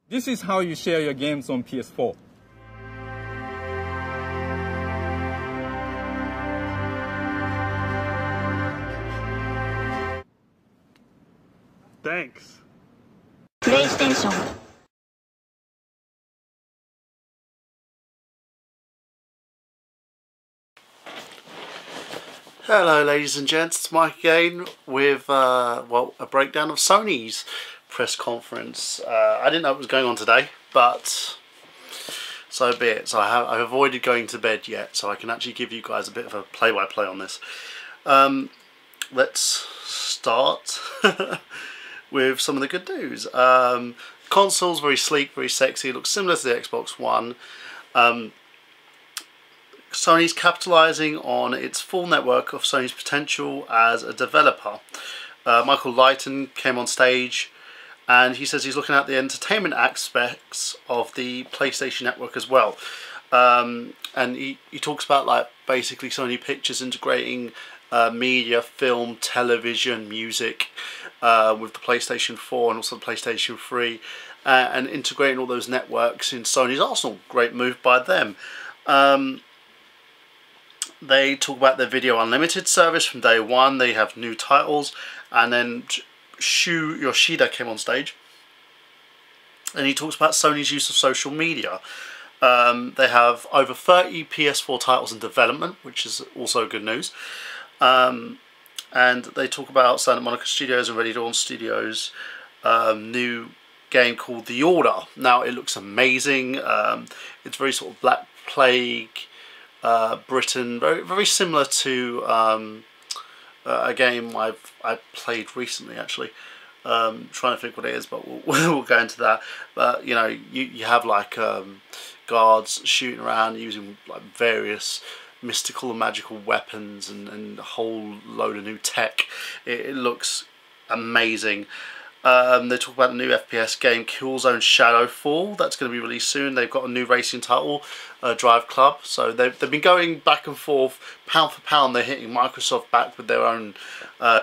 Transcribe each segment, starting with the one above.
This is how you share your games on PS4. Thanks. PlayStation. Hello ladies and gents, it's Mike again with well, a breakdown of Sony's press conference. I didn't know it was going on today, but so be it. So I've avoided going to bed yet, so I can actually give you guys a bit of a play-by-play on this. Let's start with some of the good news. Console's very sleek, very sexy, it looks similar to the Xbox One. Sony's capitalising on its full network of Sony's potential as a developer. Michael Lighton came on stage and he says he's looking at the entertainment aspects of the PlayStation network as well. And he talks about like basically Sony Pictures integrating media, film, television, music with the PlayStation 4 and also the PlayStation 3 and integrating all those networks in Sony's arsenal. Great move by them. They talk about their Video Unlimited service from day one. They have new titles, and then Shu Yoshida came on stage and he talks about Sony's use of social media. They have over 30 PS4 titles in development, which is also good news. And they talk about Santa Monica Studios and Ready Dawn Studios new game called The Order. Now it looks amazing. It's very sort of Black Plague Britain, very similar to a game I played recently actually. Trying to think what it is, but we'll go into that. But you know, you have like guards shooting around using like various mystical and magical weapons and a whole load of new tech. It looks amazing. They talk about the new FPS game Killzone Shadowfall that's going to be released soon. They've got a new racing title, Drive Club. So they've been going back and forth, pound for pound. They're hitting Microsoft back with their own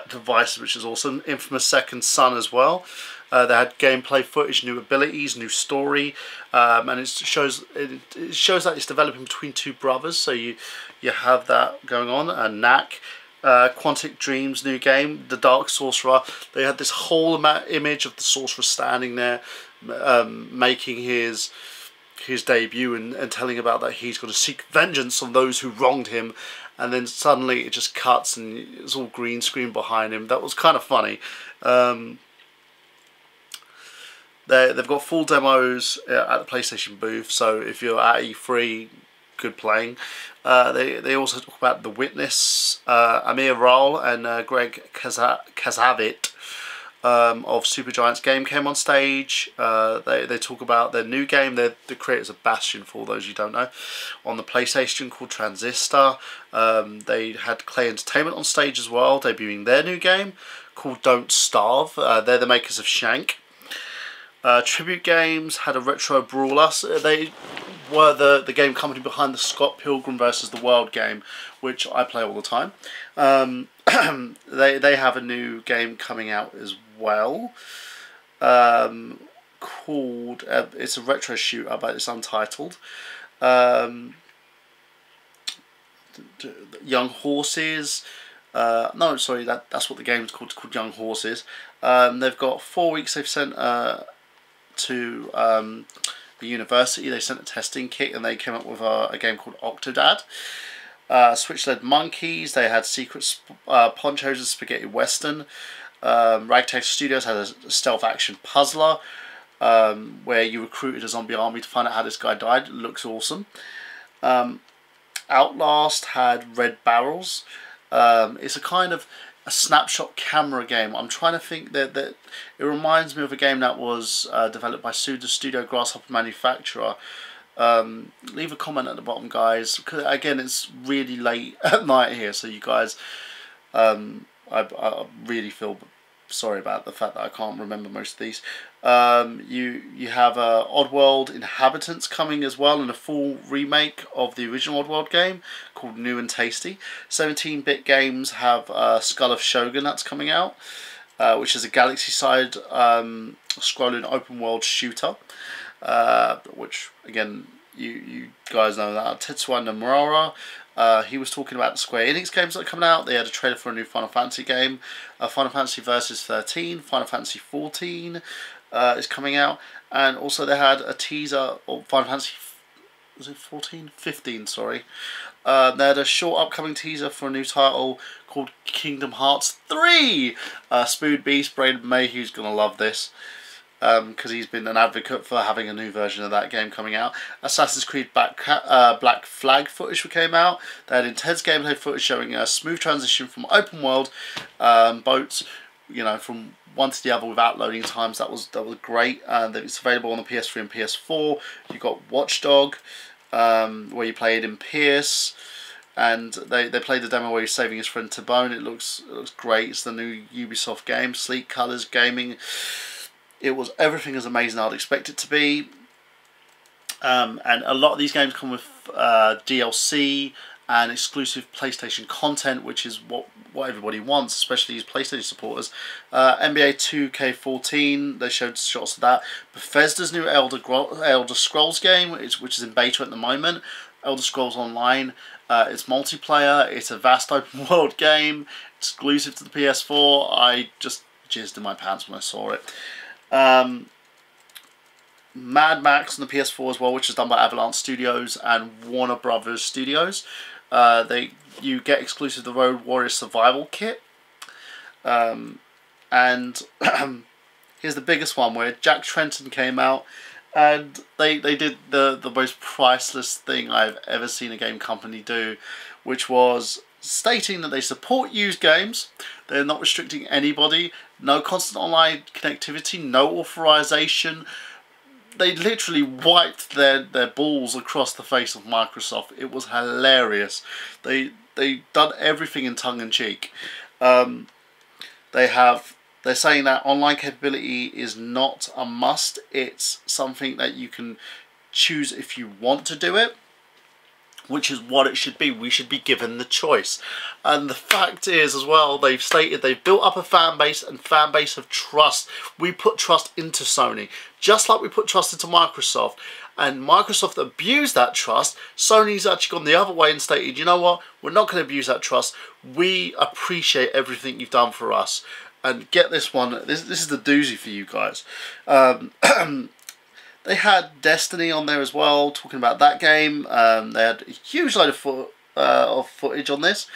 devices, which is awesome. Infamous Second Son as well. They had gameplay footage, new abilities, new story, and it shows that it's developing between two brothers. So you have that going on. And Knack. Quantic Dreams new game, The Dark Sorcerer. They had this whole image of the sorcerer standing there making his debut and telling about that he's going to seek vengeance on those who wronged him, and then suddenly it just cuts and it's all green screen behind him. That was kind of funny. They've got full demos at the PlayStation booth, so if you're at E3, good playing. They also talk about The Witness. Amir Raul and Greg Kazavit of Supergiant's Game came on stage. They talk about their new game. They're the creators of Bastion, for all those you don't know, on the PlayStation, called Transistor. They had Clay Entertainment on stage as well, debuting their new game called Don't Starve. They're the makers of Shank. Tribute Games had a retro brawler. They were the game company behind the Scott Pilgrim vs. the World game, which I play all the time. They have a new game coming out as well, called it's a retro shooter, but it's untitled. Young Horses. No, sorry, that's what the game is called. It's called Young Horses. They've got 4 weeks. They've sent to the university. They sent a testing kit and they came up with a game called Octodad. Switch-led Monkeys. They had Secret Ponchos and Spaghetti Western. Ragtag Studios had a stealth action puzzler where you recruited a zombie army to find out how this guy died. It looks awesome. Outlast had Red Barrels. It's a kind of a snapshot camera game. I'm trying to think that it reminds me of a game that was developed by Studio Grasshopper Manufacturer. Leave a comment at the bottom, guys, because again it's really late at night here, so you guys, I really feel sorry about the fact that I can't remember most of these. You have Oddworld Inhabitants coming as well, and a full remake of the original Oddworld game called New and Tasty. 17-bit games have Skull of Shogun that's coming out, which is a galaxy-side scrolling open world shooter, which again you guys know that. Tetsuya Nomura, he was talking about the Square Enix games that are coming out. They had a trailer for a new Final Fantasy game, Final Fantasy Versus 13, Final Fantasy 14 is coming out, and also they had a teaser of Final Fantasy, was it 14? 15, sorry. They had a short upcoming teaser for a new title called Kingdom Hearts 3. Spood Beast, Braden Mayhew's going to love this, because he's been an advocate for having a new version of that game coming out. Assassin's Creed Black Flag footage came out. They had intense gameplay footage showing a smooth transition from open world boats, you know, from one to the other without loading times. That was great. And it's available on the PS3 and PS4. You've got Watchdog, where you play it in Pierce, and they played the demo where he's saving his friend Tabone. It looks great. It's the new Ubisoft game, sleek colours, gaming. It was everything as amazing as I'd expect it to be. And a lot of these games come with DLC and exclusive PlayStation content, which is what everybody wants, especially these PlayStation supporters. NBA 2K14, they showed shots of that. Bethesda's new Elder Scrolls game, which is in beta at the moment. Elder Scrolls Online. It's multiplayer. It's a vast open world game, exclusive to the PS4. I just jizzed in my pants when I saw it. Mad Max on the PS4 as well, which is done by Avalanche Studios and Warner Brothers Studios. You get exclusive the Road Warrior Survival Kit. And here's the biggest one, where Jack Trenton came out and they did the most priceless thing I've ever seen a game company do, which was stating that they support used games. They're not restricting anybody. No constant online connectivity, no authorization. They literally wiped their balls across the face of Microsoft. It was hilarious. They done everything in tongue-in-cheek. They're saying that online capability is not a must. It's something that you can choose if you want to do it, which is what it should be. We should be given the choice. And the fact is as well, they've stated they've built up a fan base, and fan base of trust. We put trust into Sony, just like we put trust into Microsoft. And Microsoft abused that trust. Sony's actually gone the other way and stated, you know what, we're not going to abuse that trust. We appreciate everything you've done for us. And get this one, this is the doozy for you guys. They had Destiny on there as well, talking about that game. They had a huge load of footage on this.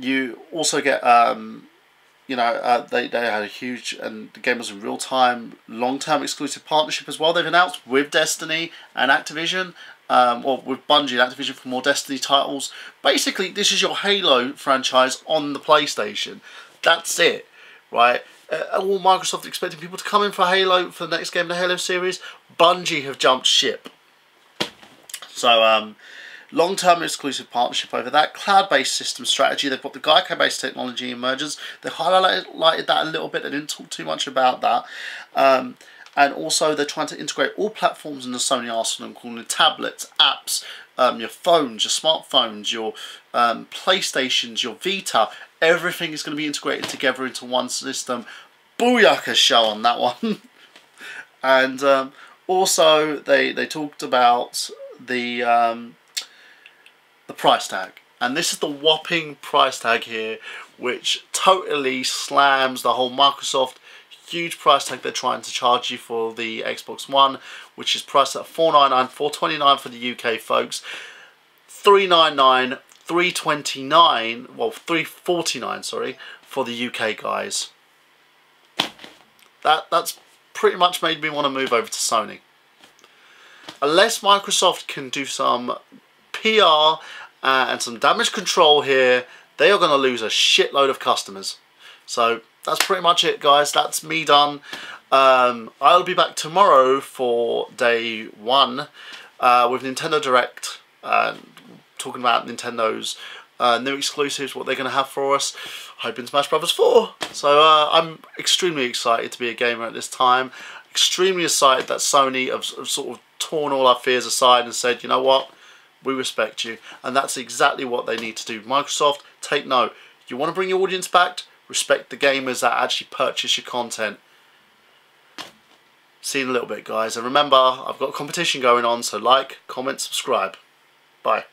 You also get, they had a huge, and the game was in real time, long-term exclusive partnership as well. They've announced with Destiny and Activision, or with Bungie and Activision for more Destiny titles. Basically, this is your Halo franchise on the PlayStation. That's it, right? All Microsoft expecting people to come in for Halo, for the next game in the Halo series. Bungie have jumped ship. So, long-term exclusive partnership over that. Cloud-based system strategy. They've got the Geico-based technology emergence. They highlighted that a little bit. They didn't talk too much about that. And also, they're trying to integrate all platforms in the Sony arsenal, including tablets, apps, your phones, your smartphones, your PlayStations, your Vita. Everything is going to be integrated together into one system. Booyaka show on that one. And also, they talked about the price tag. And this is the whopping price tag here, which totally slams the whole Microsoft huge price tag they're trying to charge you for the Xbox One, which is priced at $499, $429 for the UK folks, $399, $329, well $349, sorry, for the UK guys. That's pretty much made me want to move over to Sony. Unless Microsoft can do some PR and some damage control here, they are going to lose a shitload of customers. So that's pretty much it, guys. That's me done. I'll be back tomorrow for day one with Nintendo Direct, talking about Nintendo's new exclusives, what they're going to have for us, hoping Smash Bros. 4. So I'm extremely excited to be a gamer at this time. Extremely excited that Sony have sort of torn all our fears aside and said, you know what, we respect you. And that's exactly what they need to do. Microsoft, take note. You want to bring your audience back? Respect the gamers that actually purchase your content. See you in a little bit, guys. And remember, I've got a competition going on, so like, comment, subscribe. Bye.